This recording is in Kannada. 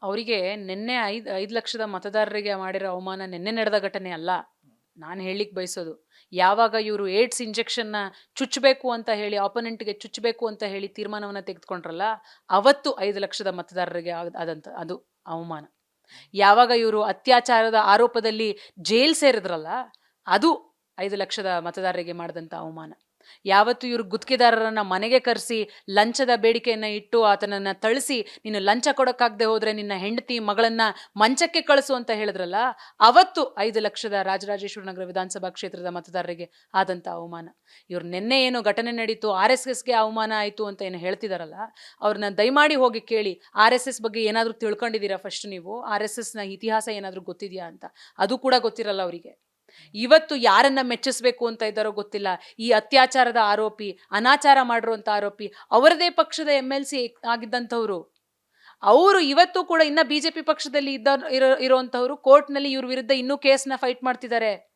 ಅವರಿಗೆ ನಿನ್ನೆ 5 ಲಕ್ಷದ ಮತದಾರರಿಗೆ ಮಾಡಿರೋ ಅವಮಾನ ನಿನ್ನೆ ನಡೆದ ಘಟನೆ ಅಲ್ಲ. ನಾನು ಹೇಳಿಕ್ ಬಯಸೋದು, ಯಾವಾಗ ಇವರು ಏಡ್ಸ್ ಇಂಜೆಕ್ಷನ್ನ ಚುಚ್ಚಬೇಕು ಅಂತ ಹೇಳಿ, ಆಪೋನೆಂಟ್ಗೆ ಚುಚ್ಚಬೇಕು ಅಂತ ಹೇಳಿ ತೀರ್ಮಾನವನ್ನ ತೆಗೆದುಕೊಂಡ್ರಲ್ಲ, ಅವತ್ತು 5 ಲಕ್ಷದ ಮತದಾರರಿಗೆ ಆದಂತ ಅದು ಅವಮಾನ. ಯಾವಾಗ ಇವರು ಅತ್ಯಾಚಾರದ ಆರೋಪದಲ್ಲಿ ಜೈಲ್ ಸೇರಿದ್ರಲ್ಲ, ಅದು 5 ಲಕ್ಷದ ಮತದಾರರಿಗೆ ಮಾಡಿದಂಥ ಅವಮಾನ. ಯಾವತ್ತು ಇವರು ಗುತ್ತಿಗೆದಾರರನ್ನ ಮನೆಗೆ ಕರೆಸಿ ಲಂಚದ ಬೇಡಿಕೆಯನ್ನ ಇಟ್ಟು ಆತನನ್ನ ತಳಿಸಿ, ನೀನು ಲಂಚ ಕೊಡಕ್ಕಾಗದೆ ಹೋದ್ರೆ ನಿನ್ನ ಹೆಂಡತಿ ಮಗಳನ್ನ ಮಂಚಕ್ಕೆ ಕಳಿಸು ಅಂತ ಹೇಳಿದ್ರಲ್ಲ, ಅವತ್ತು 5 ಲಕ್ಷದ ರಾಜರಾಜೇಶ್ವರ ನಗರ ವಿಧಾನಸಭಾ ಕ್ಷೇತ್ರದ ಮತದಾರರಿಗೆ ಆದಂತ ಅವಮಾನ. ಇವ್ರು ನಿನ್ನೆ ಏನು ಘಟನೆ ನಡೀತು, RSSಗೆ ಅವಮಾನ ಆಯ್ತು ಅಂತ ಏನು ಹೇಳ್ತಿದಾರಲ್ಲ, ಅವ್ರನ್ನ ದಯಮಾಡಿ ಹೋಗಿ ಕೇಳಿ, RSS ಬಗ್ಗೆ ಏನಾದ್ರೂ ತಿಳ್ಕೊಂಡಿದ್ದೀರಾ ಫಸ್ಟ್ ನೀವು? RSSನ ಇತಿಹಾಸ ಏನಾದ್ರೂ ಗೊತ್ತಿದೆಯಾ ಅಂತ? ಅದು ಕೂಡ ಗೊತ್ತಿರಲ್ಲ ಅವರಿಗೆ. ಇವತ್ತು ಯಾರನ್ನ ಮೆಚ್ಚಿಸ್ಬೇಕು ಅಂತ ಇದ್ದಾರೋ ಗೊತ್ತಿಲ್ಲ. ಈ ಅತ್ಯಾಚಾರದ ಆರೋಪಿ, ಅನಾಚಾರ ಮಾಡಿರುವಂತ ಆರೋಪಿ ಅವರದೇ ಪಕ್ಷದ MLC ಆಗಿದ್ದಂಥವ್ರು. ಅವರು ಇವತ್ತು ಕೂಡ ಇನ್ನ BJP ಪಕ್ಷದಲ್ಲಿ ಇರುವಂತವ್ರು ಕೋರ್ಟ್ನಲ್ಲಿ ಇವ್ರ ವಿರುದ್ಧ ಇನ್ನೂ ಕೇಸ್ನ ಫೈಟ್ ಮಾಡ್ತಿದ್ದಾರೆ.